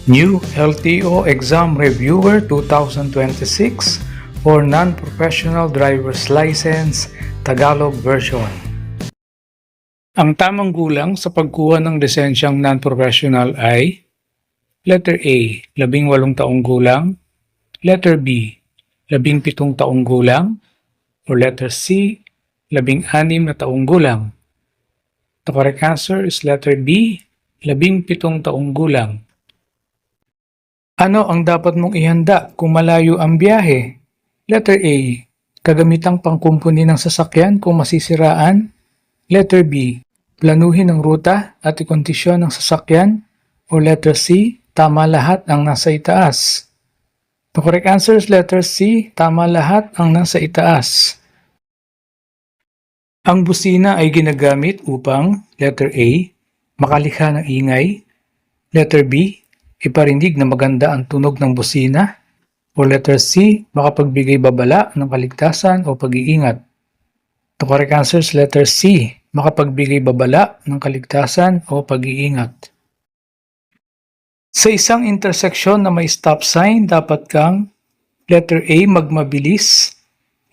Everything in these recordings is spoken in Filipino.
New LTO Exam Reviewer 2026 for Non-Professional Driver's License Tagalog version. Ang tamang gulang sa pagkuha ng lisensyang non-professional ay Letter A, 18 taong gulang, Letter B, 17 taong gulang, or Letter C, 16 na taong gulang. The correct answer is Letter B, 17 taong gulang. Ano ang dapat mong ihanda kung malayo ang biyahe? Letter A, kagamitang pangkumpuni ng sasakyan kung masisiraan. Letter B, planuhin ang ruta at ikondisyon ng sasakyan. O letter C, tama lahat ang nasa itaas. The correct answer is letter C, tama lahat ang nasa itaas. Ang busina ay ginagamit upang letter A, makalikha ng ingay. Letter B, iparinig na maganda ang tunog ng busina. O letter C, makapagbigay babala ng kaligtasan o pag-iingat. The correct answer is letter C, makapagbigay babala ng kaligtasan o pag-iingat. Sa isang interseksyon na may stop sign, dapat kang letter A, magmabilis.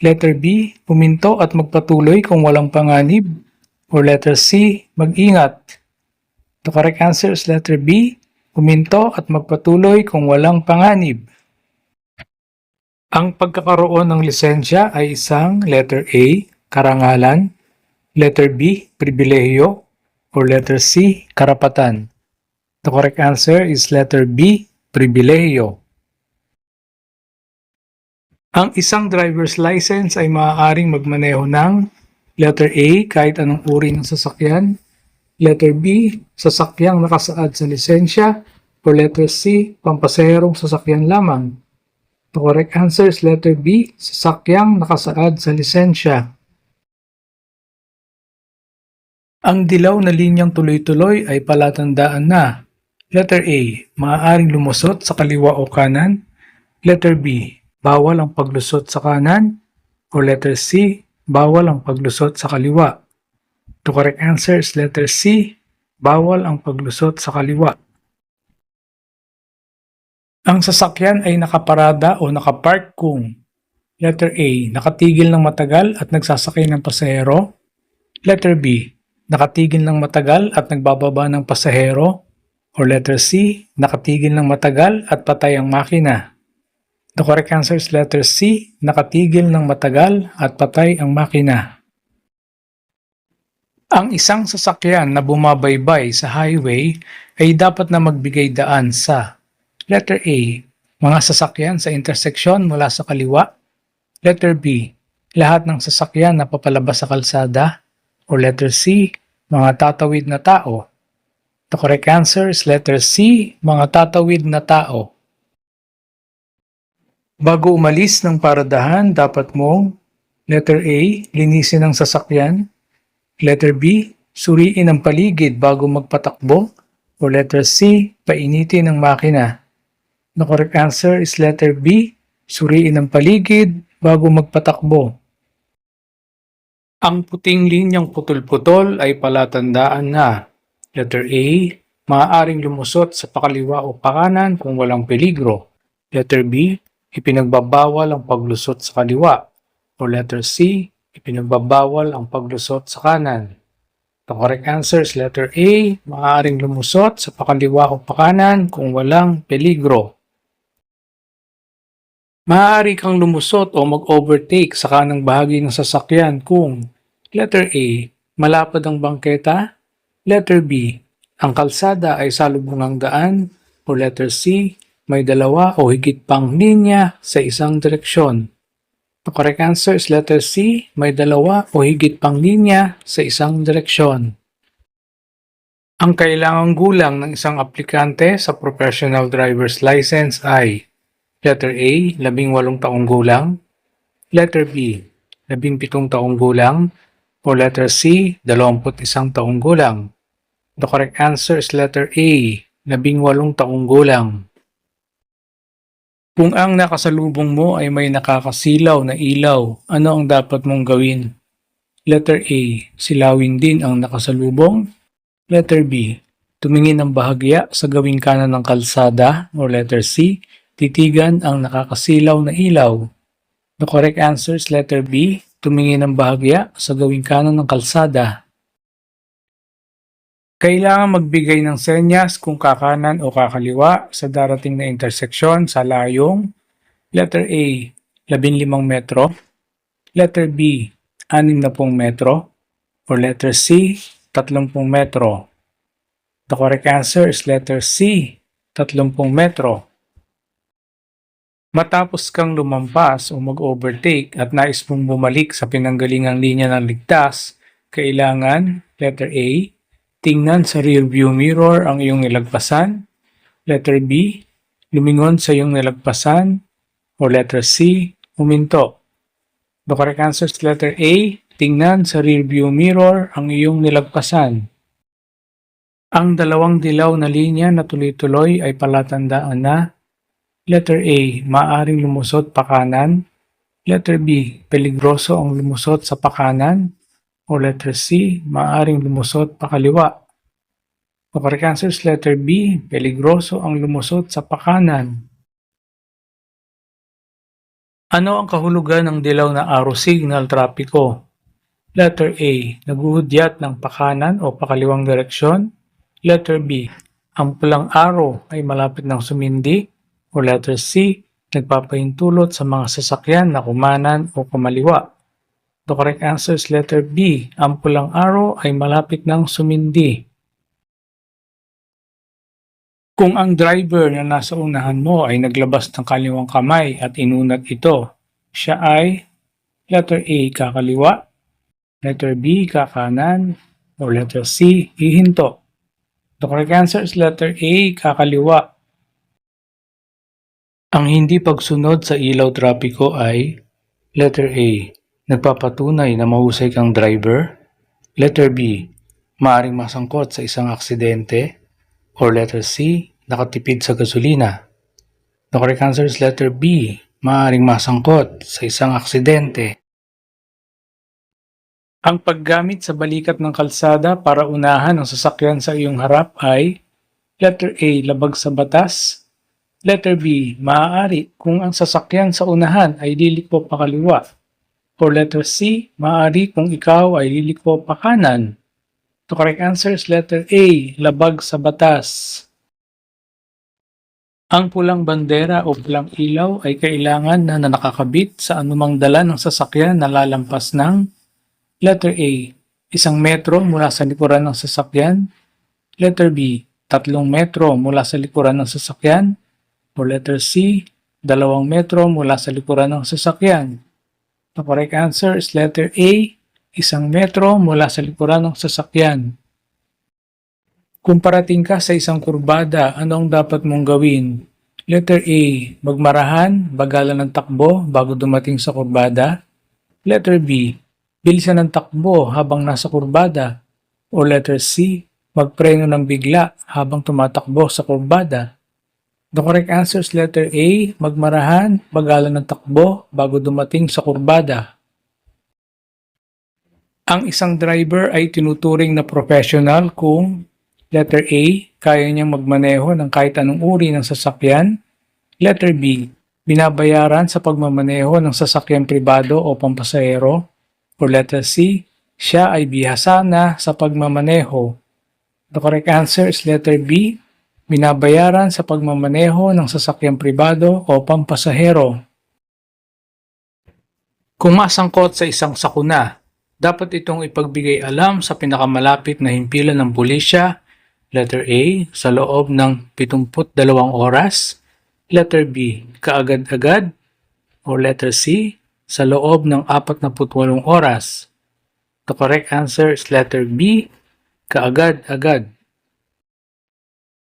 Letter B, puminto at magpatuloy kung walang panganib. O letter C, mag-ingat. The correct answer is letter B, puminto at magpatuloy kung walang panganib. Ang pagkakaroon ng lisensya ay isang letter A, karangalan, letter B, pribilehiyo, or letter C, karapatan. The correct answer is letter B, pribilehiyo. Ang isang driver's license ay maaaring magmaneho ng letter A, kahit anong uri ng sasakyan, letter B, sasakyang nakasaad sa lisensya, o letter C, pampasaherong sasakyan lamang. The correct answer is letter B, sasakyang nakasaad sa lisensya. Ang dilaw na linyang tuloy-tuloy ay palatandaan na letter A, maaaring lumusot sa kaliwa o kanan. Letter B, bawal ang paglusot sa kanan. O letter C, bawal ang paglusot sa kaliwa. The correct answer is letter C, bawal ang paglusot sa kaliwa. Ang sasakyan ay nakaparada o nakapark kung letter A, nakatigil ng matagal at nagsasakay ng pasahero. Letter B, nakatigil ng matagal at nagbababa ng pasahero. Or letter C, nakatigil ng matagal at patay ang makina. The correct answer is letter C, nakatigil ng matagal at patay ang makina. Ang isang sasakyan na bumabaybay sa highway ay dapat na magbigay daan sa letter A, mga sasakyan sa interseksyon mula sa kaliwa. Letter B, lahat ng sasakyan na papalabas sa kalsada. O letter C, mga tatawid na tao. The correct answer is letter C, mga tatawid na tao. Bago umalis ng paradahan, dapat mong letter A, linisin ang sasakyan. Letter B, suriin ang paligid bago magpatakbo. O letter C, painitin ang makina. The correct answer is letter B, suriin ang paligid bago magpatakbo. Ang puting linyang putol-putol ay palatandaan na letter A, maaaring lumusot sa pakaliwa o pakanan kung walang peligro. Letter B, ipinagbabawal ang paglusot sa kaliwa. O letter C, ipinagbabawal ang paglusot sa kanan. The correct answer is letter A, maaaring lumusot sa pakaliwa o pakanan kung walang peligro. Maaari kang lumusot o mag-overtake sa kanang bahagi ng sasakyan kung letter A, malapad ang bangketa. Letter B, ang kalsada ay salubungang daan. O letter C, may dalawa o higit pang linya sa isang direksyon. The correct answer is letter C, may dalawa o higit pang linya sa isang direksyon. Ang kailangang gulang ng isang aplikante sa professional driver's license ay letter A, 18 taong gulang. Letter B, 17 taong gulang. O letter C, 21 taong gulang. The correct answer is letter A, 18 taong gulang. Kung ang nakasalubong mo ay may nakakasilaw na ilaw, ano ang dapat mong gawin? Letter A, silawin din ang nakasalubong. Letter B, tumingin ng bahagya sa gawing kanan ng kalsada, or letter C, titigan ang nakakasilaw na ilaw. The correct answer is letter B, tumingin ng bahagya sa gawing kanan ng kalsada. Kailangan magbigay ng senyas kung kakanan o kakaliwa sa darating na interseksyon sa layong letter A, 15 metro, letter B, 60 metro, or letter C, 30 metro. The correct answer is letter C, 30 metro. Matapos kang lumampas o mag-overtake at nais mong bumalik sa pinanggalingang linya ng ligtas, kailangan, letter A, tingnan sa rear view mirror ang iyong nilagpasan, letter B, lumingon sa iyong nilagpasan, or letter C, huminto. The correct answer is letter A, tingnan sa rear view mirror ang iyong nilagpasan. Ang dalawang dilaw na linya na tuloy-tuloy ay palatandaan na letter A, maaaring lumusot pa kanan, letter B, peligroso ang lumusot sa pakanan, o letter C, maaaring lumusot pa kaliwa. The correct answer is letter B, peligroso ang lumusot sa pakanan. Ano ang kahulugan ng dilaw na arrow signal trapiko? Letter A, naguhudyat ng pakanan o pakaliwang direksyon. Letter B, ang pulang arrow ay malapit ng sumindi. O letter C, nagpapahintulot sa mga sasakyan na kumanan o kumaliwa. The correct answer is letter B, ang pulang arrow ay malapit ng sumindi. Kung ang driver na nasa unahan mo ay naglabas ng kaliwang kamay at inunat ito, siya ay letter A, kakaliwa, letter B, kakanan, o letter C, hihinto. The correct answer is letter A, kakaliwa. Ang hindi pagsunod sa ilaw trapiko ay letter A, nagpapatunay na mahusay kang driver, letter B, maaaring masangkot sa isang aksidente, or letter C, nakatipid sa gasolina. The correct answer is letter B, maaaring masangkot sa isang aksidente. Ang paggamit sa balikat ng kalsada para unahan ang sasakyan sa iyong harap ay letter A, labag sa batas, letter B, maaari kung ang sasakyan sa unahan ay liliko pa kaliwa, or letter C, maaari kung ikaw ay liliko pa kanan. The correct answer is letter A, labag sa batas. Ang pulang bandera o pulang ilaw ay kailangan na nakakabit sa anumang dala ng sasakyan na lalampas ng letter A, 1 metro mula sa likuran ng sasakyan, letter B, 3 metro mula sa likuran ng sasakyan, or letter C, 2 metro mula sa likuran ng sasakyan. The correct answer is letter A, 1 metro mula sa likuran ng sasakyan. Kung parating ka sa isang kurbada, ano ang dapat mong gawin? Letter A, magmarahan, bagalan ng takbo bago dumating sa kurbada. Letter B, bilisan ng takbo habang nasa kurbada. O letter C, magpreno ng bigla habang tumatakbo sa kurbada. The correct answer is letter A, magmarahan, bagalan ng takbo bago dumating sa kurbada. Ang isang driver ay tinuturing na professional kung letter A, kaya niyang magmaneho ng kahit anong uri ng sasakyan. Letter B, binabayaran sa pagmamaneho ng sasakyan pribado o pampasahero. Or letter C, siya ay bihasa na sa pagmamaneho. The correct answer is letter B, binabayaran sa pagmamaneho ng sasakyan pribado o pampasahero. Kung masangkot sa isang sakuna, dapat itong ipagbigay alam sa pinakamalapit na himpilan ng pulisya. Letter A, sa loob ng 72 oras. Letter B, kaagad-agad. O letter C, sa loob ng 48 oras. The correct answer is letter B, kaagad-agad.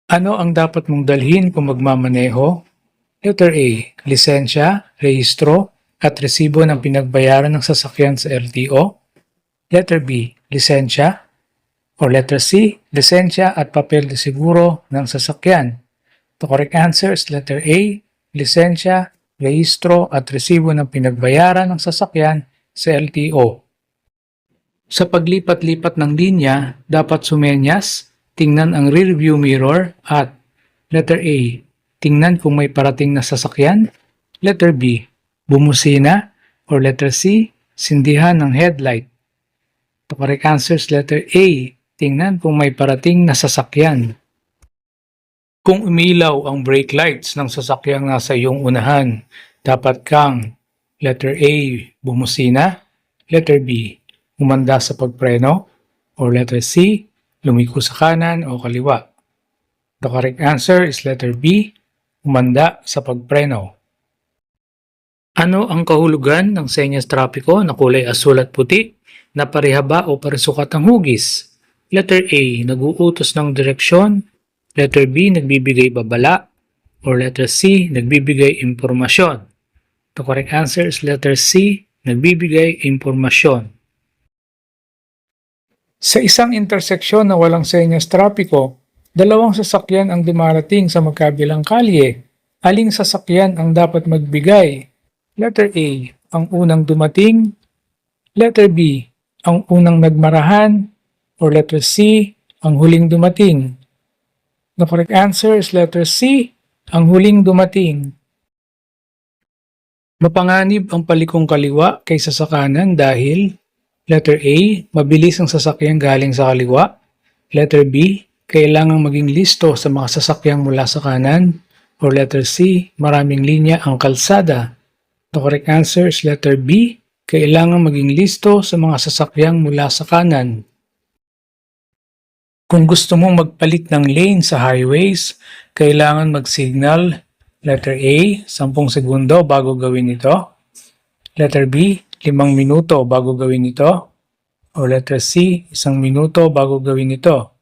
Ano ang dapat mong dalhin kung magmamaneho? Letter A, lisensya, rehistro, at resibo ng pinagbayaran ng sasakyan sa LTO. Letter B, lisensya. Or letter C, lisensya at papel de seguro ng sasakyan. The correct answer is letter A, lisensya, rehistro at resibo ng pinagbayaran ng sasakyan sa LTO. Sa paglipat-lipat ng linya, dapat sumenyas tingnan ang rear view mirror. At letter A, tingnan kung may parating na sasakyan. Letter B, bumusina. Or letter C, sindihan ng headlight. The correct answer is letter A, tingnan kung may parating na sasakyan. Kung umilaw ang brake lights ng sasakyang nasa iyong unahan, dapat kang letter A, bumusina. Letter B, umanda sa pagpreno. Or letter C, lumiko sa kanan o kaliwa. The correct answer is letter B, umanda sa pagpreno. Ano ang kahulugan ng senyas trapiko na kulay asul at puti na parehaba o parisukat ang hugis? Letter A, nag-uutos ng direksyon. Letter B, nagbibigay babala. Or letter C, nagbibigay impormasyon. The correct answer is letter C, nagbibigay impormasyon. Sa isang interseksyon na walang senyas trapiko, dalawang sasakyan ang dumarating sa magkabilang kalye. Aling sasakyan ang dapat magbigay? Letter A, ang unang dumating. Letter B, ang unang nagmarahan. Or letter C, ang huling dumating. The correct answer is letter C, ang huling dumating. Mapanganib ang palikong kaliwa kaysa sa kanan dahil letter A, mabilis ang sasakyang galing sa kaliwa. Letter B, kailangang maging listo sa mga sasakyang mula sa kanan. Or letter C, maraming linya ang kalsada. The correct answer is letter B, kailangang maging listo sa mga sasakyang mula sa kanan. Kung gusto mong magpalit ng lane sa highways, kailangan mag-signal. Letter A, 10 segundo bago gawin ito. Letter B, 5 minuto bago gawin ito. Or letter C, 1 minuto bago gawin ito.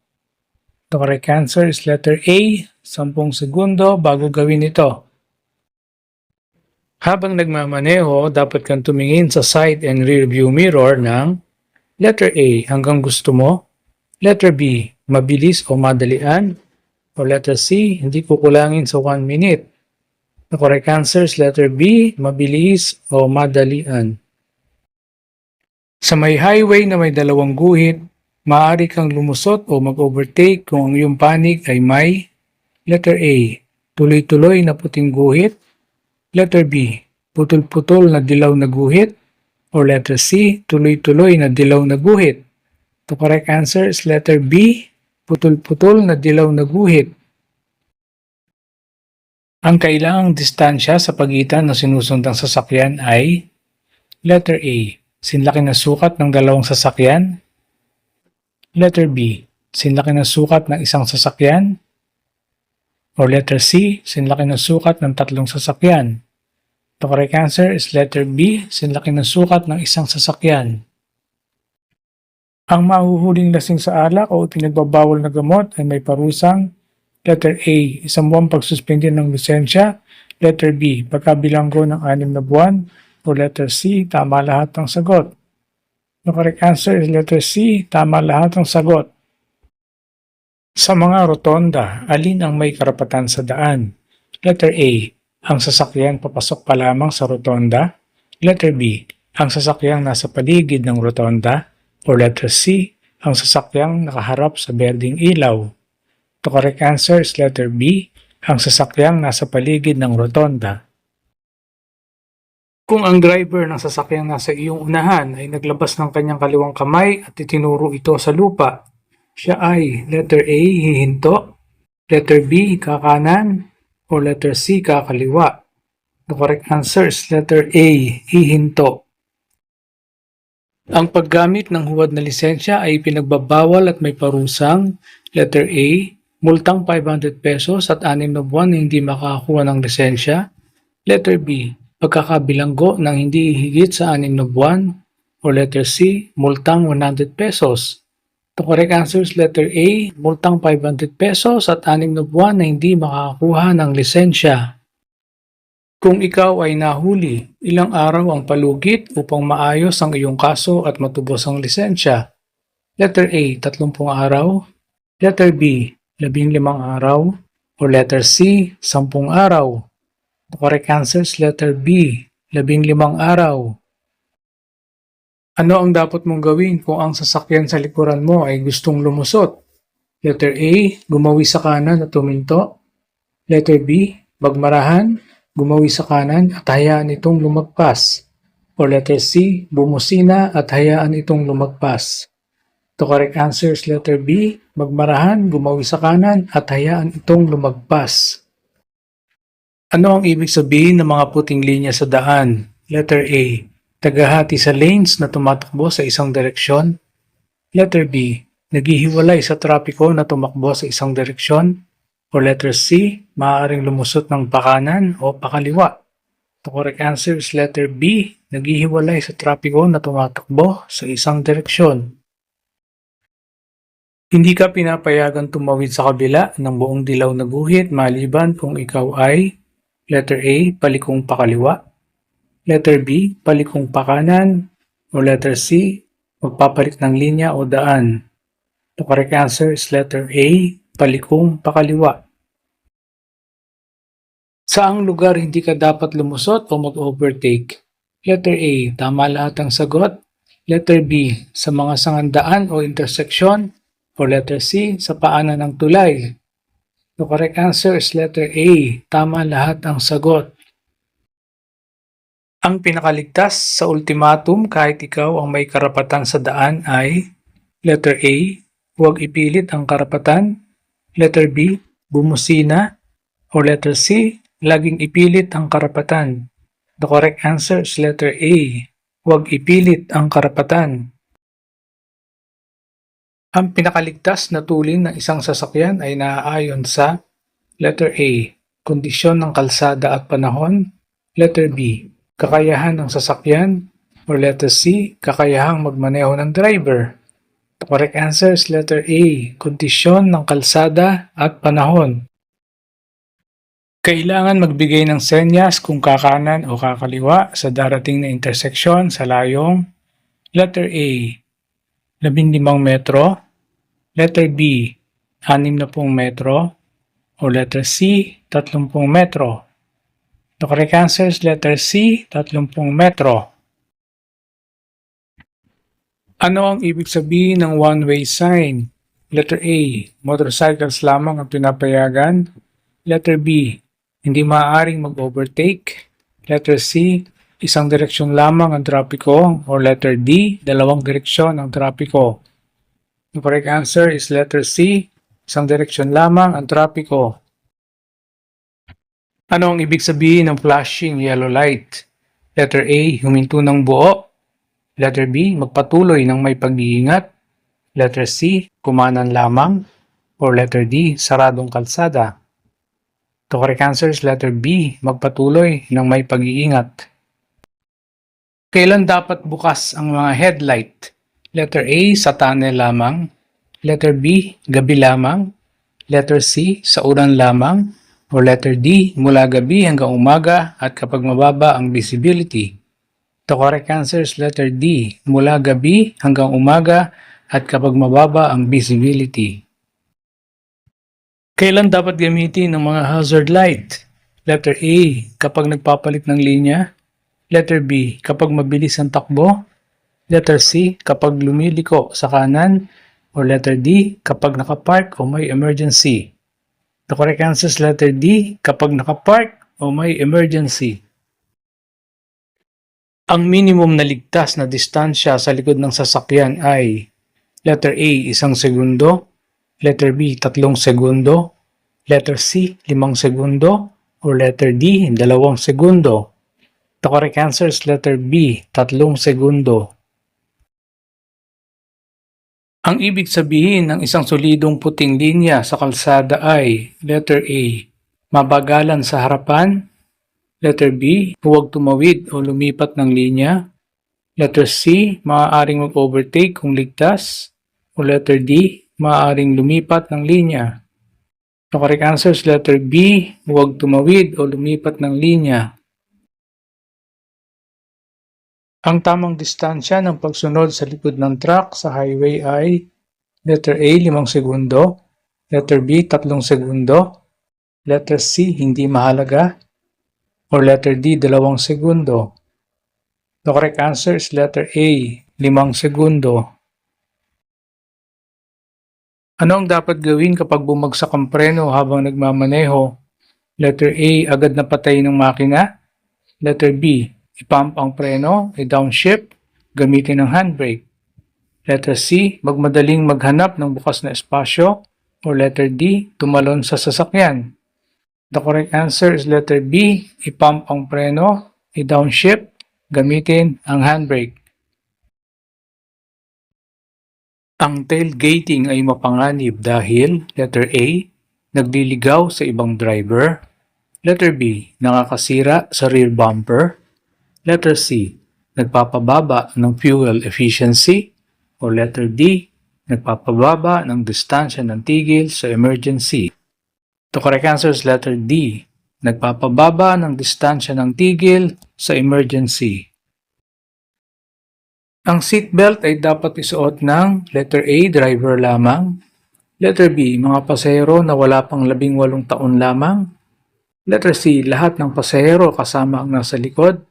The correct answer is letter A, 10 segundo bago gawin ito. Habang nagmamaneho, dapat kang tumingin sa side and rear view mirror ng letter A, hanggang gusto mo. Letter B, mabilis o madalian. O letter C, hindi kukulangin sa 1 minute. The correct answer is letter B, mabilis o madalian. Sa may highway na may dalawang guhit, maaari kang lumusot o mag-overtake kung ang iyong panig ay may letter A, tuloy-tuloy na puting guhit. Letter B, putol-putol na dilaw na guhit. Or letter C, tuloy-tuloy na dilaw na guhit. The correct answer is letter B, putol-putol na dilaw na guhit. Ang kailangang distansya sa pagitan ng sinusundang sasakyan ay letter A, sinlaki na sukat ng dalawang sasakyan. Letter B, sinlaki na sukat ng isang sasakyan. Or letter C, sinlaki na sukat ng 3 sasakyan. The correct answer is letter B, sinlaki na sukat ng isang sasakyan. Ang mahuhuling lasing sa alak o pinagbabawal na gamot ay may parusang letter A, 1 buwang pagsuspende ng lisensya. Letter B, pagkabilanggo ng 6 na buwan. O letter C, tama lahat ng sagot. The correct answer is letter C, tama lahat ng sagot. Sa mga rotonda, alin ang may karapatan sa daan? Letter A, ang sasakyang papasok pa lamang sa rotonda. Letter B, ang sasakyang nasa paligid ng rotonda. Or letter C, ang sasakyang nakaharap sa berdeng ilaw. The correct answer is letter B, ang sasakyang nasa paligid ng rotonda. Kung ang driver ng sasakyang nasa iyong unahan ay naglabas ng kanyang kaliwang kamay at itinuro ito sa lupa, siya ay letter A, hihinto. Letter B, kakanan. Or letter C, kakaliwa. The correct answer is letter A, hihinto. Ang paggamit ng huwad na lisensya ay pinagbabawal at may parusang letter A, multang 500 pesos at 6 na buwan na hindi makakakuha ng lisensya. Letter B, pagkakabilanggo ng hindi higit sa 6 na buwan. Or letter C, multang 100 pesos. The correct answer is letter A, multang 500 pesos at 6 na buwan na hindi makakakuha ng lisensya. Kung ikaw ay nahuli, ilang araw ang palugit upang maayos ang iyong kaso at matubos ang lisensya? Letter A, 30 araw. Letter B, 15 araw. Or letter C, 10 araw. The correct answer is letter B, 15 araw. Ano ang dapat mong gawin kung ang sasakyan sa likuran mo ay gustong lumusot? Letter A, gumawi sa kanan at tuminto. Letter B, magmarahan, gumawi sa kanan at hayaan itong lumagpas. Or letter C, bumusina at hayaan itong lumagpas. The correct answer is letter B, magmarahan, gumawi sa kanan at hayaan itong lumagpas. Ano ang ibig sabihin ng mga puting linya sa daan? Letter A, tagahati sa lanes na tumatakbo sa isang direksyon. Letter B, naghihiwalay sa trapiko na tumakbo sa isang direksyon. O letter C, maaaring lumusot ng pakanan o pakaliwa. The correct answer is letter B, naghihiwalay sa trapiko na tumatakbo sa isang direksyon. Hindi ka pinapayagan tumawid sa kabila ng buong dilaw na guhit maliban kung ikaw ay letter A, palikong pakaliwa, letter B, palikong pakanan, o letter C, magpapalit ng linya o daan. The correct answer is letter A, palikong pakaliwa. Saang lugar hindi ka dapat lumusot o mag-overtake? Letter A, tama lahat ang sagot. Letter B, sa mga sangandaan o interseksyon. O letter C, sa paanan ng tulay. The correct answer is letter A, tama lahat ang sagot. Ang pinakaligtas sa ultimatum kahit ikaw ang may karapatan sa daan ay letter A, huwag ipilit ang karapatan. Letter B, bumusina. O letter C, laging ipilit ang karapatan. The correct answer is letter A, huwag ipilit ang karapatan. Ang pinakaligtas na tulin ng isang sasakyan ay naaayon sa letter A, kondisyon ng kalsada at panahon. Letter B, kakayahan ng sasakyan. Or letter C, kakayahang magmaneho ng driver. The correct answer is letter A, kondisyon ng kalsada at panahon. Kailangan magbigay ng senyas kung kakanan o kakaliwa sa darating na interseksyon sa layong letter A, 15 metro, letter B, 60 metro, o letter C, 30 metro. The correct answer is letter C, 30 metro. Ano ang ibig sabihin ng one-way sign? Letter A, motorcycles lamang ang pinapayagan. Letter B, hindi maaaring mag-overtake. Letter C, isang direksyon lamang ang trapiko. Or letter D, dalawang direksyon ang trapiko. The correct answer is letter C, isang direksyon lamang ang trapiko. Ano ang ibig sabihin ng flashing yellow light? Letter A, huminto ng buo. Letter B, magpatuloy ng may pag-iingat. Letter C, kumanan lamang. Or letter D, saradong kalsada. The correct answer is letter B, magpatuloy ng may pag-iingat. Kailan dapat bukas ang mga headlight? Letter A, sa tunnel lamang. Letter B, gabi lamang. Letter C, sa ulan lamang. O letter D, mula gabi hanggang umaga at kapag mababa ang visibility. The correct answer is letter D, mula gabi hanggang umaga at kapag mababa ang visibility. Kailan dapat gamitin ng mga hazard light? Letter A, kapag nagpapalit ng linya. Letter B, kapag mabilis ang takbo. Letter C, kapag lumiliko sa kanan. Or letter D, kapag nakapark o may emergency. The correct answer is letter D, kapag nakapark o may emergency. Ang minimum na ligtas na distansya sa likod ng sasakyan ay letter A, 1 segundo. Letter B, 3 segundo. Letter C, 5 segundo. Or letter D, 2 segundo. The correct answer is letter B, 3 segundo. Ang ibig sabihin ng isang solidong puting linya sa kalsada ay letter A, mabagalan sa harapan. Letter B, huwag tumawid o lumipat ng linya. Letter C, maaaring mag-overtake kung ligtas. O letter D, maaaring lumipat ng linya. The correct answer is letter B, huwag tumawid o lumipat ng linya. Ang tamang distansya ng pagsunod sa likod ng truck sa highway ay letter A, 5 segundo. Letter B, 3 segundo. Letter C, hindi mahalaga. Or letter D, 2 segundo. The correct answer is letter A, 5 segundo. Ano ang dapat gawin kapag bumagsak ang preno habang nagmamaneho? Letter A, agad na patayin ng makina. Letter B, ipump ang preno, i-downshift, gamitin ang handbrake. Letter C, magmadaling maghanap ng bukas na espasyo. Or letter D, tumalon sa sasakyan. The correct answer is letter B, ipump ang preno, i-downshift, gamitin ang handbrake. Ang tailgating ay mapanganib dahil letter A, nagliligaw sa ibang driver. Letter B, nakakasira sa rear bumper. Letter C, nagpapababa ng fuel efficiency. O letter D, nagpapababa ng distansya ng tigil sa emergency. The correct answer is letter D, nagpapababa ng distansya ng tigil sa emergency. Ang seatbelt ay dapat isuot ng letter A, driver lamang. Letter B, mga pasahero na wala pang 18 taon lamang. Letter C, lahat ng pasahero kasama ang nasa likod.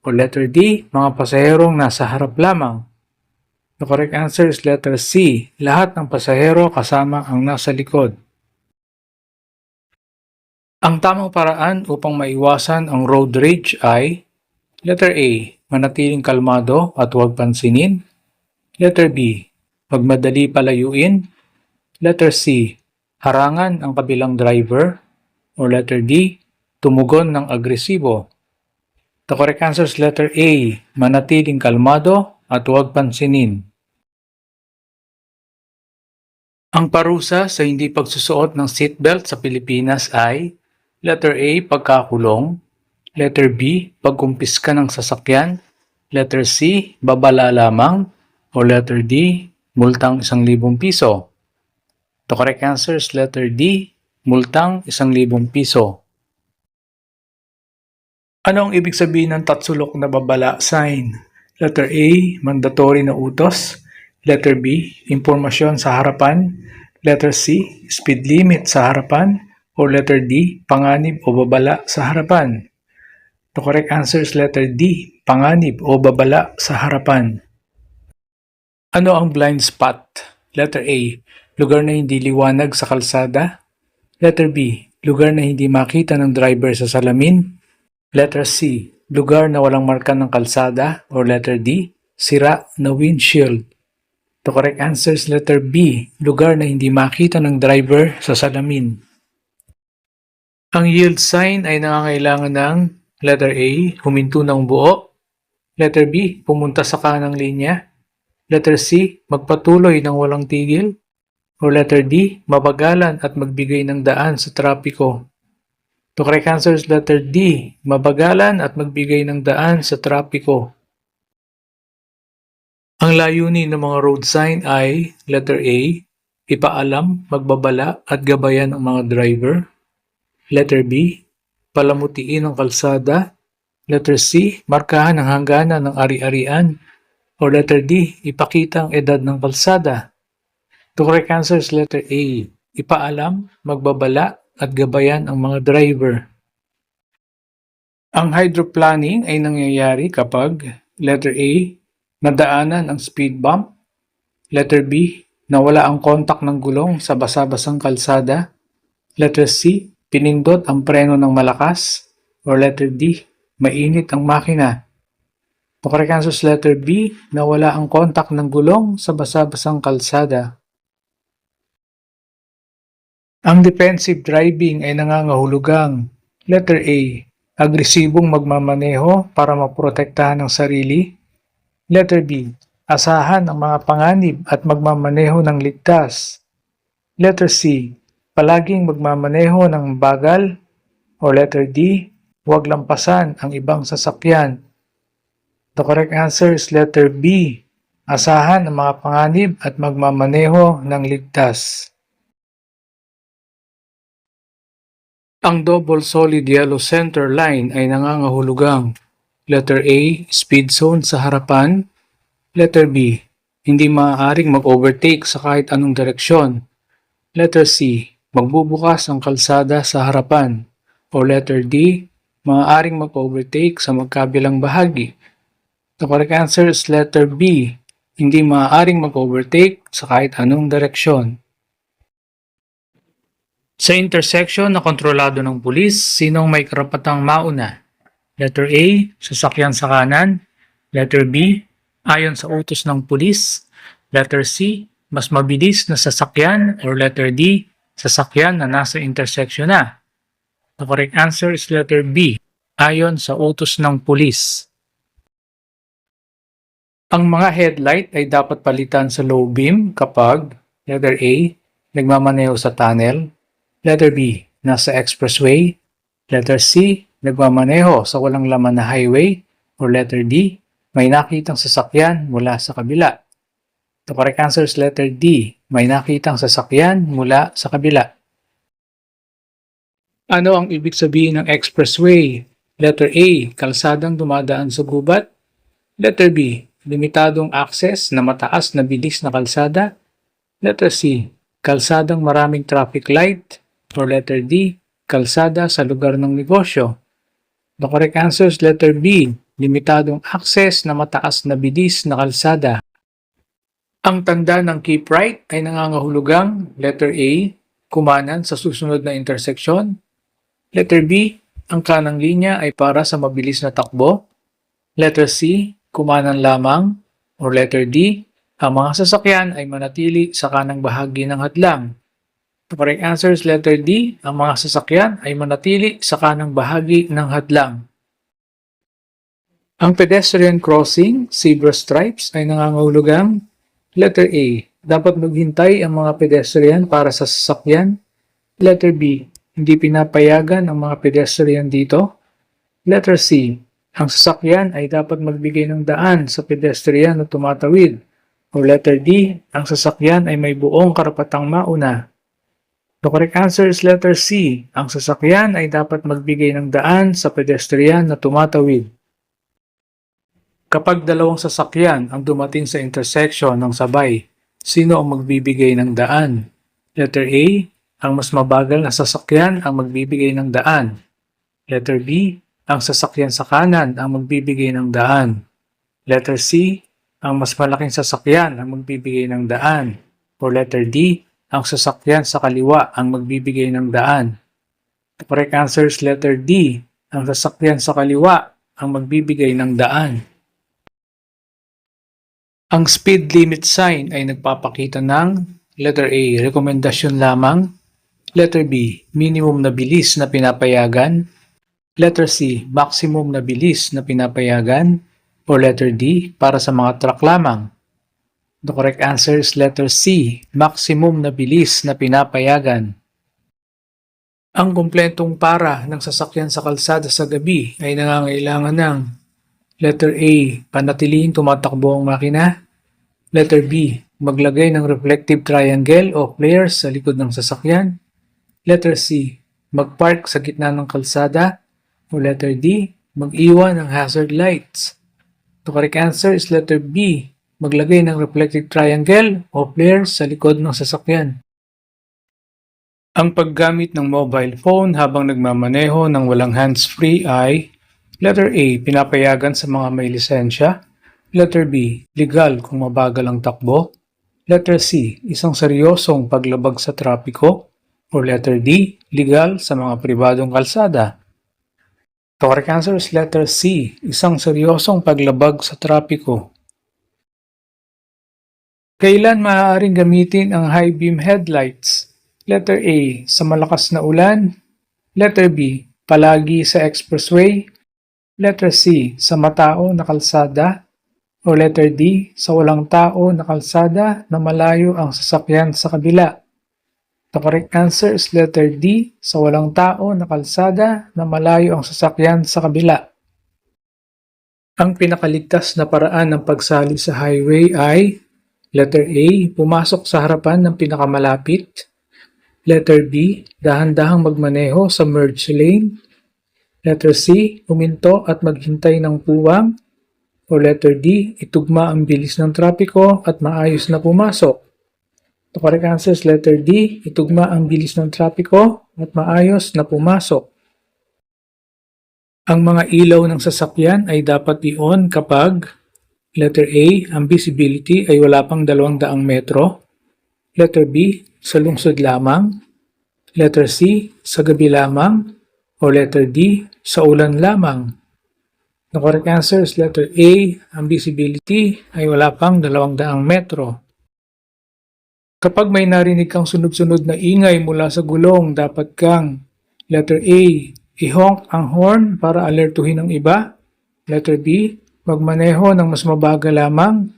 O letter D, mga pasaherong nasa harap lamang. The correct answer is letter C, lahat ng pasahero kasama ang nasa likod. Ang tamang paraan upang maiwasan ang road rage ay letter A, manatiling kalmado at huwag pansinin. Letter B, magmadali palayuin. Letter C, harangan ang kabilang driver. Or letter D, tumugon ng agresibo. The correct answer is letter A, manatiling kalmado at huwag pansinin. Ang parusa sa hindi pagsusuot ng seatbelt sa Pilipinas ay letter A, pagkakulong. Letter B, pagkumpiska ng sasakyan. Letter C, babala lamang. O letter D, multang 1,000 piso. The correct answer is letter D, multang 1,000 piso. Ano ang ibig sabihin ng tatsulok na babala sign? Letter A, mandatory na utos. Letter B, impormasyon sa harapan. Letter C, speed limit sa harapan. O letter D, panganib o babala sa harapan. The correct answer is letter D, panganib o babala sa harapan. Ano ang blind spot? Letter A, lugar na hindi liwanag sa kalsada. Letter B, lugar na hindi makita ng driver sa salamin. Letter C, lugar na walang marka ng kalsada. Or letter D, sira na windshield. The correct answer is letter B, lugar na hindi makita ng driver sa salamin. Ang yield sign ay nangangailangan ng letter A, huminto ng buo. Letter B, pumunta sa kanang linya. Letter C, magpatuloy ng walang tigil. Or letter D, mabagalan at magbigay ng daan sa trapiko. The correct answer is letter D, mabagalan at magbigay ng daan sa trapiko. Ang layunin ng mga road sign ay letter A, ipaalam, magbabala at gabayan ang mga driver. Letter B, palamutiin ang kalsada. Letter C, markahan ang hangganan ng ari-arian. Or letter D, ipakita ang edad ng kalsada. The correct answer is letter A, ipaalam, magbabala at gabayan ang mga driver. Ang hydroplaning ay nangyayari kapag letter A, nadaanan ang speed bump. Letter B, nawala ang kontak ng gulong sa basa-basang kalsada. Letter C, pinindot ang preno ng malakas. Or letter D, mainit ang makina. The correct answer is letter B, nawala ang kontak ng gulong sa basa-basang kalsada. Ang defensive driving ay nangangahulugang letter A, agresibong magmamaneho para maprotektahan ang sarili. Letter B, asahan ang mga panganib at magmamaneho ng ligtas. Letter C, palaging magmamaneho ng bagal. O letter D, huwag lampasan ang ibang sasakyan. The correct answer is letter B, asahan ang mga panganib at magmamaneho ng ligtas. Ang double solid yellow center line ay nangangahulugang letter A, speed zone sa harapan. Letter B, hindi maaaring mag-overtake sa kahit anong direksyon. Letter C, magbubukas ang kalsada sa harapan. O letter D, maaaring mag-overtake sa magkabilang bahagi. The correct answer is letter B, hindi maaaring mag-overtake sa kahit anong direksyon. Sa intersection na kontrolado ng pulis, sinong may karapatang mauna? Letter A, sasakyan sa kanan. Letter B, ayon sa utos ng pulis. Letter C, mas mabilis na sasakyan. Or letter D, sasakyan na nasa intersection na. The correct answer is letter B, ayon sa utos ng pulis. Ang mga headlight ay dapat palitan sa low beam kapag letter A, nagmamaneho sa tunnel. Letter B, nasa expressway. Letter C, nagmamaneho sa walang laman na highway. Or letter D, may nakitang sasakyan mula sa kabila. The correct answer is letter D, may nakitang sasakyan mula sa kabila. Ano ang ibig sabihin ng expressway? Letter A, kalsadang dumadaan sa gubat. Letter B, limitadong access na mataas na bilis na kalsada. Letter C, kalsadang maraming traffic light. Or letter D, kalsada sa lugar ng negosyo. The correct answer is letter B, limitadong access na mataas na bilis na kalsada. Ang tanda ng keep right ay nangangahulugang letter A, kumanan sa susunod na interseksyon. Letter B, ang kanang linya ay para sa mabilis na takbo. Letter C, kumanan lamang. Or letter D, ang mga sasakyan ay manatili sa kanang bahagi ng hadlang. The correct answer is letter D, ang mga sasakyan ay manatili sa kanang bahagi ng hadlang. Ang pedestrian crossing, zebra stripes, ay nangangahulugang letter A, dapat maghintay ang mga pedestrian para sa sasakyan. Letter B, hindi pinapayagan ang mga pedestrian dito. Letter C, ang sasakyan ay dapat magbigay ng daan sa pedestrian na tumatawid. O letter D, ang sasakyan ay may buong karapatang mauna. The correct answer is letter C, ang sasakyan ay dapat magbigay ng daan sa pedestrian na tumatawid. Kapag dalawang sasakyan ang dumating sa intersection ng sabay, sino ang magbibigay ng daan? Letter A, ang mas mabagal na sasakyan ang magbibigay ng daan. Letter B, ang sasakyan sa kanan ang magbibigay ng daan. Letter C, ang mas malaking sasakyan ang magbibigay ng daan. Or letter D, ang sasakyan sa kaliwa ang magbibigay ng daan. The correct answer is letter D, ang sasakyan sa kaliwa ang magbibigay ng daan. Ang speed limit sign ay nagpapakita ng letter A, rekomendasyon lamang. Letter B, minimum na bilis na pinapayagan. Letter C, maximum na bilis na pinapayagan. Or letter D, para sa mga truck lamang. The correct answer is letter C, maximum na bilis na pinapayagan. Ang kumpletong para ng sasakyan sa kalsada sa gabi ay nangangailangan ng letter A, panatilihing tumatakbo ang makina. Letter B, maglagay ng reflective triangle o flares sa likod ng sasakyan. Letter C, magpark sa gitna ng kalsada. O letter D, mag-iwan ng hazard lights. The correct answer is letter B, maglagay ng reflective triangle o flares sa likod ng sasakyan. Ang paggamit ng mobile phone habang nagmamaneho ng walang hands-free ay letter A, pinapayagan sa mga may lisensya. Letter B, legal kung mabagal ang takbo. Letter C, isang seryosong paglabag sa trapiko. Or letter D, legal sa mga pribadong kalsada. The correct answer is letter C, isang seryosong paglabag sa trapiko. Kailan maaaring gamitin ang high beam headlights? Letter A, sa malakas na ulan. Letter B, palagi sa expressway. Letter C, sa matao na kalsada. O letter D, sa walang tao na kalsada na malayo ang sasakyan sa kabila. The correct answer is letter D, sa walang tao na kalsada na malayo ang sasakyan sa kabila. Ang pinakaligtas na paraan ng pagsali sa highway ay letter A, pumasok sa harapan ng pinakamalapit. Letter B, dahan-dahang magmaneho sa merge lane. Letter C, huminto at maghintay ng puwang. O letter D, itugma ang bilis ng trapiko at maayos na pumasok. The correct answer is letter D, itugma ang bilis ng trapiko at maayos na pumasok. Ang mga ilaw ng sasakyan ay dapat i-on kapag letter A, ang visibility ay wala pang 200 metro. Letter B, sa lungsod lamang. Letter C, sa gabi lamang. O letter D, sa ulan lamang. The correct answer is letter A. Ang visibility ay wala pang 200 metro. Kapag may narinig kang sunod-sunod na ingay mula sa gulong, dapat kang letter A, i-honk ang horn para alertuhin ang iba. Letter B, magmaneho ng mas mabagal lamang.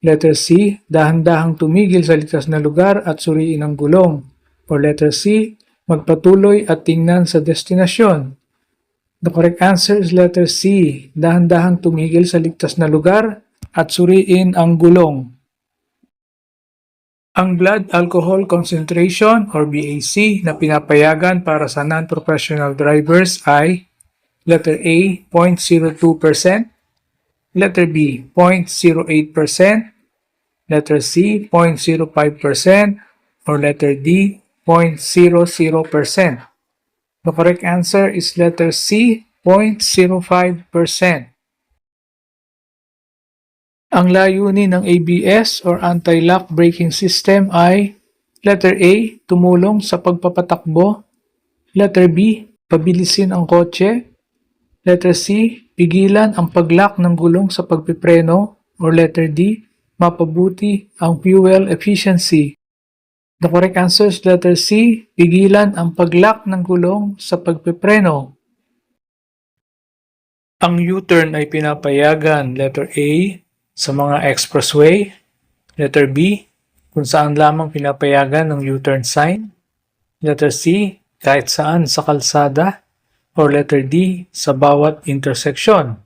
Letter C, dahan-dahang tumigil sa ligtas na lugar at suriin ang gulong. Or letter C, magpatuloy at tingnan sa destinasyon. The correct answer is letter C, dahan-dahang tumigil sa ligtas na lugar at suriin ang gulong. Ang blood alcohol concentration or BAC na pinapayagan para sa non-professional drivers ay letter A, 0.02%, letter B, 0.08%, letter C, 0.05%, or letter D, 0.00%. The correct answer is letter C, 0.05%. Ang layunin ng ABS or anti-lock braking system ay letter A, tumulong sa pagpapatakbo. Letter B, pabilisin ang kotse. Letter C, pigilan ang pag-lock ng gulong sa pagpipreno. Or letter D, mapabuti ang fuel efficiency. The correct answer is letter C, pigilan ang pag-lock ng gulong sa pagpipreno. Ang U-turn ay pinapayagan, letter A, sa mga expressway. Letter B, kung saan lamang pinapayagan ng U-turn sign. Letter C, kahit saan sa kalsada. Or letter D, sa bawat intersection.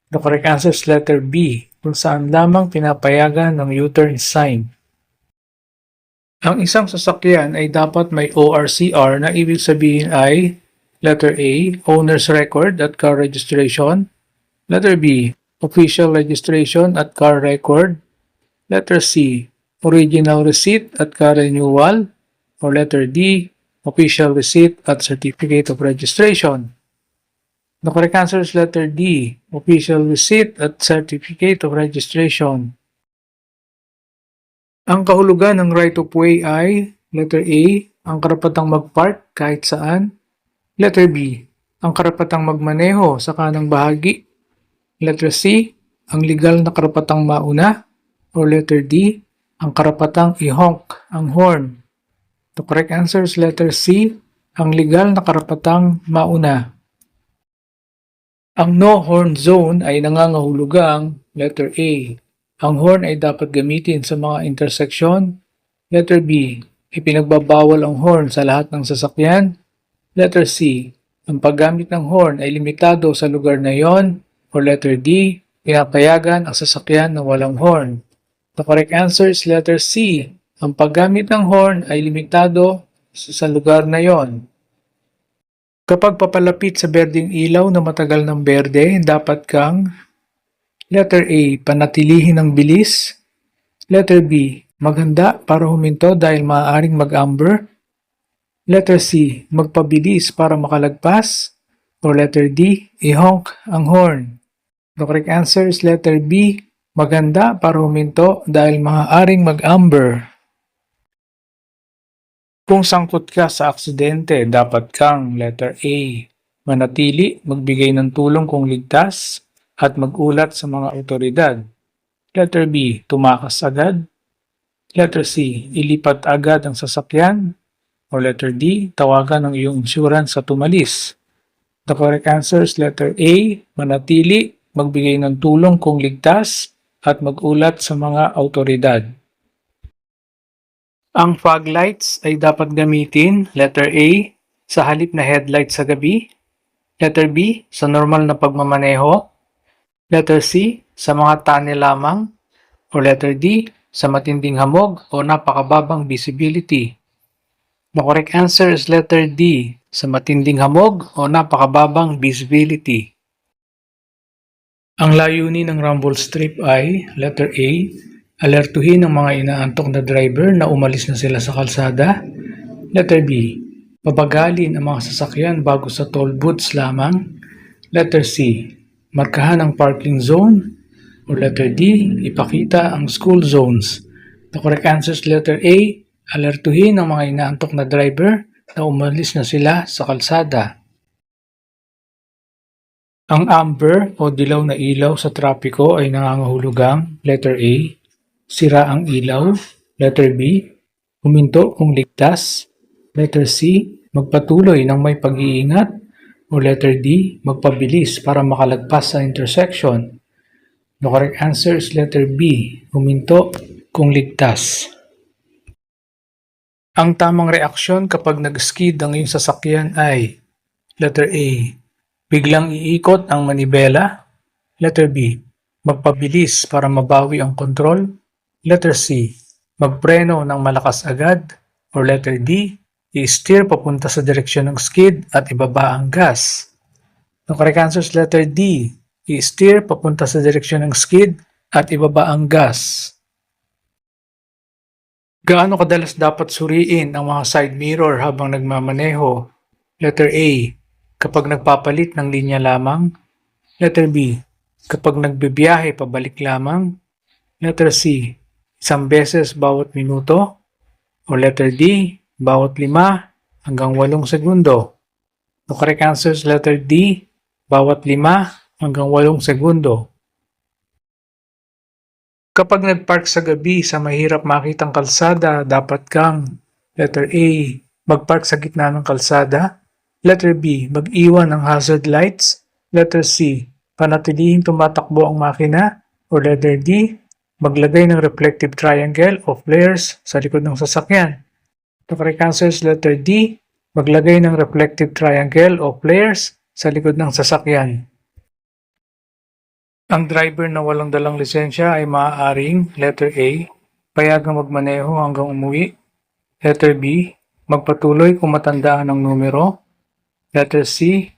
The correct answer is letter B, kung saan lamang pinapayagan ng U-turn sign. Ang isang sasakyan ay dapat may ORCR na ibig sabihin ay letter A, owner's record at car registration. Letter B, official registration at car record. Letter C, original receipt at car renewal. Or letter D, official receipt at certificate of registration. The correct answer is letter D, official receipt at certificate of registration. Ang kahulugan ng right of way ay letter A, ang karapatang mag-park kahit saan. Letter B, ang karapatang magmaneho sa kanang bahagi. Letter C, ang legal na karapatang mauna. Or letter D, ang karapatang i-honk ang horn. The correct answer is letter C, ang legal na karapatang mauna. Ang no horn zone ay nangangahulugang letter A, ang horn ay dapat gamitin sa mga interseksyon. Letter B, ipinagbabawal ang horn sa lahat ng sasakyan. Letter C, ang paggamit ng horn ay limitado sa lugar na yon. Or letter D, pinapayagan ang sasakyan na walang horn. The correct answer is letter C, ang paggamit ng horn ay limitado sa lugar na yon. Kapag papalapit sa berdeng ilaw na matagal ng berde, dapat kang letter A, panatilihin ang bilis. Letter B, maghanda para huminto dahil maaaring mag-amber. Letter C, magpabilis para makalagpas. Or letter D, i-honk ang horn. The correct answer is letter B, maganda para huminto dahil maaaring mag-amber. Kung sangkot ka sa aksidente, dapat kang letter A, manatili, magbigay ng tulong kung ligtas, at mag-ulat sa mga otoridad. Letter B, tumakas agad. Letter C, ilipat agad ang sasakyan. Or letter D, tawagan ang iyong insurance sa tumalis. The correct answer is letter A, manatili, magbigay ng tulong kung ligtas, at mag-ulat sa mga otoridad. Ang fog lights ay dapat gamitin, letter A, sa halip na headlight sa gabi. Letter B, sa normal na pagmamaneho. Letter C, sa mga tunnel lamang. Or letter D, sa matinding hamog o napakababang visibility. The correct answer is letter D, sa matinding hamog o napakababang visibility. Ang layunin ng rumble strip ay letter A, alertuhin ang mga inaantok na driver na umalis na sila sa kalsada. Letter B, pabagalin ang mga sasakyan bago sa toll booths lamang. Letter C, markahan ang parking zone. Or letter D, ipakita ang school zones. The correct answer is letter A, alertuhin ang mga inaantok na driver na umalis na sila sa kalsada. Ang amber o dilaw na ilaw sa trapiko ay nangangahulugang letter A, sira ang ilaw, letter B, huminto kung ligtas, letter C, magpatuloy ng may pag-iingat, o letter D, magpabilis para makalagpas sa intersection. The correct answer is letter B, huminto kung ligtas. Ang tamang reaksyon kapag nag-skid ang iyong sasakyan ay letter A, biglang iikot ang manibela, letter B, magpabilis para mabawi ang kontrol, letter C, magpreno ng malakas agad, or letter D, i-steer papunta sa direksyon ng skid at ibaba ang gas. The correct answer is letter D, i-steer papunta sa direksyon ng skid at ibaba ang gas. Gaano kadalas dapat suriin ang mga side mirror habang nagmamaneho? Letter A, kapag nagpapalit ng linya lamang. Letter B, kapag nagbibiyahe pabalik lamang. Letter C, isang beses bawat minuto. O letter D, bawat 5 hanggang 8 segundo. The correct answer is letter D, bawat 5 hanggang 8 segundo. Kapag nagpark sa gabi sa mahirap makitang kalsada, dapat kang letter A, magpark sa gitna ng kalsada. Letter B, mag-iwan ng hazard lights. Letter C, panatilihing tumatakbo ang makina. O letter D, maglagay ng reflective triangle o flares sa likod ng sasakyan. The correct answer is letter D, maglagay ng reflective triangle o flares sa likod ng sasakyan. Ang driver na walang dalang lisensya ay maaaring letter A, payagang magmaneho hanggang umuwi. Letter B, magpatuloy kung matandaan ang numero. Letter C,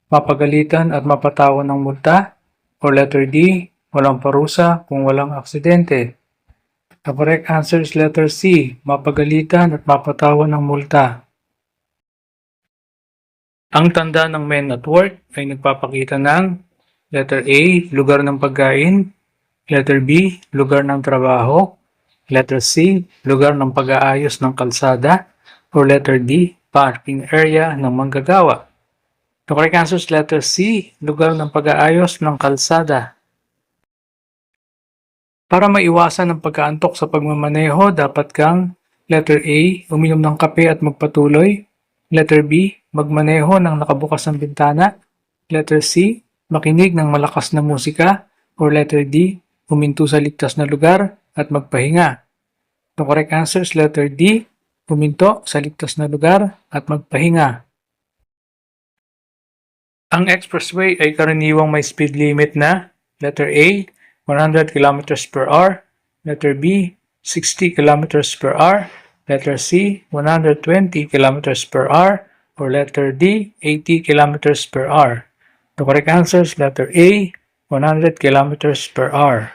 mapagalitan at mapatawan ng multa. O letter D, walang parusa kung walang aksidente. The correct answer is letter C, mapagalitan at mapatawan ng multa. Ang tanda ng men at work ay nagpapakita ng letter A, lugar ng pagkain. Letter B, lugar ng trabaho. Letter C, lugar ng pag-aayos ng kalsada. Or letter D, parking area ng manggagawa. The correct answer is letter C, lugar ng pag-aayos ng kalsada. Para maiwasan ang pagkaantok sa pagmamaneho, dapat kang letter A, uminom ng kape at magpatuloy. Letter B, magmaneho ng nakabukas ng bintana. Letter C, makinig ng malakas na musika. Or letter D, huminto sa ligtas na lugar at magpahinga. The correct answer is letter D, huminto sa ligtas na lugar at magpahinga. Ang expressway ay karaniwang may speed limit na letter A, 100 km per hour. Letter B, 60 km per hour. Letter C, 120 km per hour. Or letter D, 80 km per hour. The correct answer is letter A, 100 km per hour.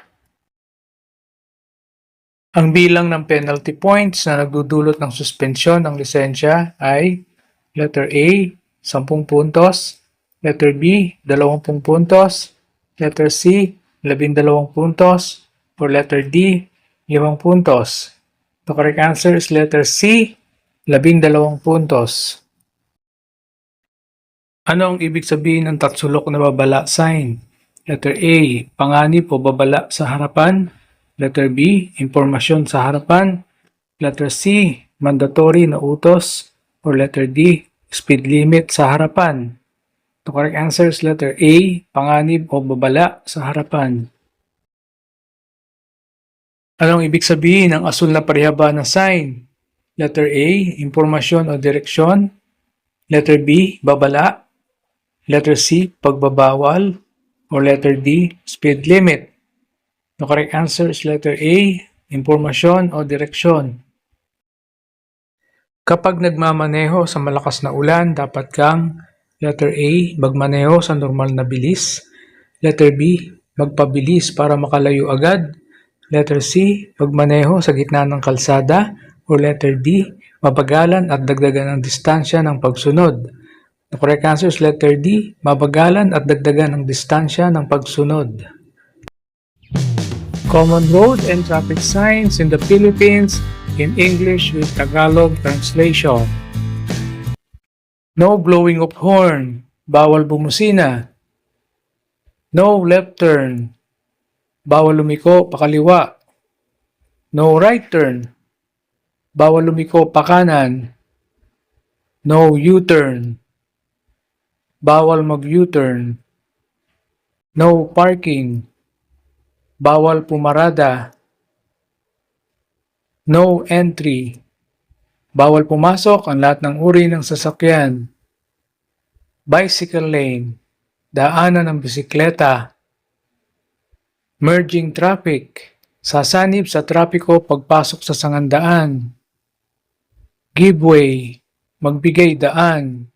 Ang bilang ng penalty points na nagdudulot ng suspensyon ng lisensya ay letter A, 10 puntos. Letter B, 20 puntos. Letter C, 12 puntos. Or letter D, 5 puntos. The correct answer is letter C, 12 puntos. Ano ang ibig sabihin ng tatsulok na babala sign? Letter A, panganib o babala sa harapan. Letter B, impormasyon sa harapan. Letter C, mandatory na utos. Or letter D, speed limit sa harapan. The correct answer is letter A, panganib o babala sa harapan. Anong ibig sabihin ng asul na parihaba na sign? Letter A, impormasyon o direksyon. Letter B, babala. Letter C, pagbabawal. Or letter D, speed limit. The correct answer is letter A, impormasyon o direksyon. Kapag nagmamaneho sa malakas na ulan, dapat kang letter A, magmaneho sa normal na bilis. Letter B, magpabilis para makalayo agad. Letter C, magmaneho sa gitna ng kalsada. Or letter D, mabagalan at dagdagan ang distansya ng pagsunod. The correct answer is letter D, mabagalan at dagdagan ang distansya ng pagsunod. Common road and traffic signs in the Philippines in English with Tagalog translation. No blowing of horn. Bawal bumusina. No left turn. Bawal lumiko pakaliwa. No right turn. Bawal lumiko pakanan. No U-turn. Bawal mag-U-turn. No parking. Bawal pumarada. No entry. Bawal pumasok ang lahat ng uri ng sasakyan. Bicycle lane. Daanan ng bisikleta. Merging traffic. Sasanib sa trapiko pagpasok sa sangandaan. Give way. Magbigay daan.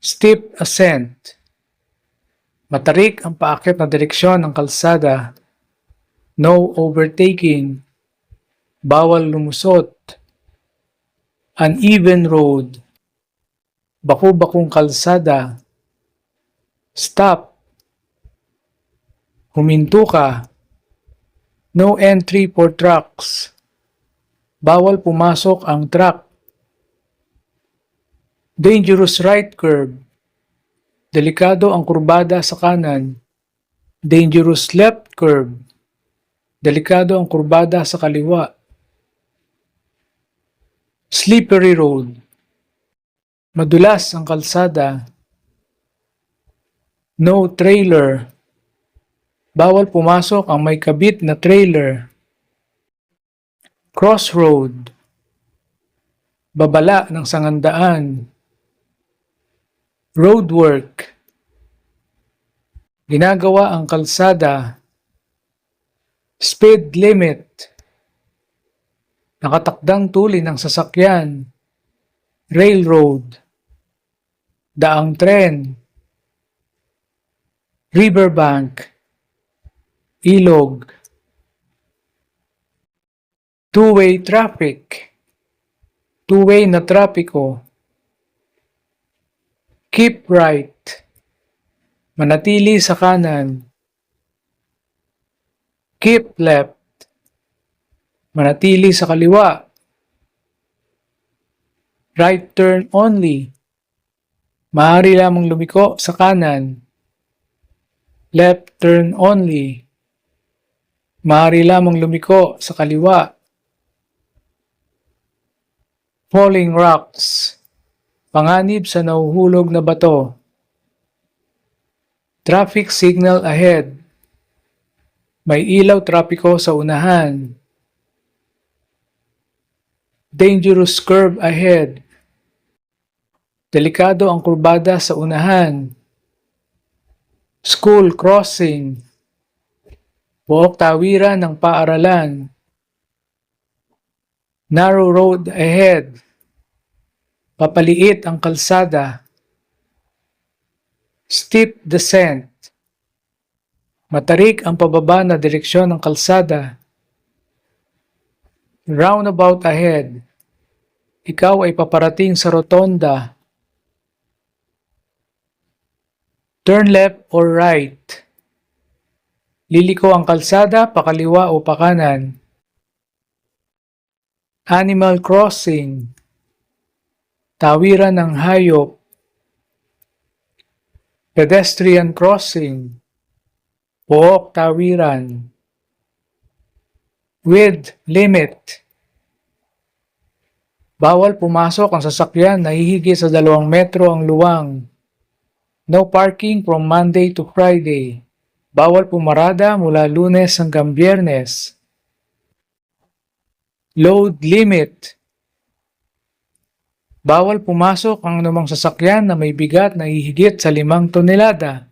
Steep ascent. Matarik ang paakyat na direksyon ng kalsada. No overtaking. Bawal lumusot. Uneven road. Baku-bakong kalsada. Stop. Huminto ka. No entry for trucks. Bawal pumasok ang truck. Dangerous right curve. Delikado ang kurbada sa kanan. Dangerous left curve. Delikado ang kurbada sa kaliwa. Slippery road. Madulas ang kalsada. No trailer. Bawal pumasok ang may kabit na trailer. Crossroad. Babala ng sangandaan. Roadwork. Ginagawa ang kalsada. Speed limit. Nakatakdang tuli ng sasakyan. Railroad. Daang tren. Riverbank. Ilog. Two-way traffic. Two-way na trapiko. Keep right. Manatili sa kanan. Keep left. Manatili sa kaliwa. Right turn only. Maaari lamang lumiko sa kanan. Left turn only. Maaari lamang lumiko sa kaliwa. Falling rocks. Panganib sa nahuhulog na bato. Traffic signal ahead. May ilaw trapiko sa unahan. Dangerous curve ahead. Delikado ang kurbada sa unahan. School crossing. Buhok tawiran ng paaralan. Narrow road ahead. Papaliit ang kalsada. Steep descent. Matarik ang pababa na direksyon ng kalsada. Roundabout ahead. Ikaw ay paparating sa rotonda. Turn left or right. Liliko ang kalsada, pakaliwa o pakanan. Animal crossing. Tawiran ng hayop. Pedestrian crossing. Buhok tawiran. Width limit. Bawal pumasok ang sasakyan na hihigit sa 2 metro ang luwang. No parking from Monday to Friday. Bawal pumarada mula Lunes hanggang Biyernes. Load limit. Bawal pumasok ang anumang sasakyan na may bigat na hihigit sa 5 tonelada.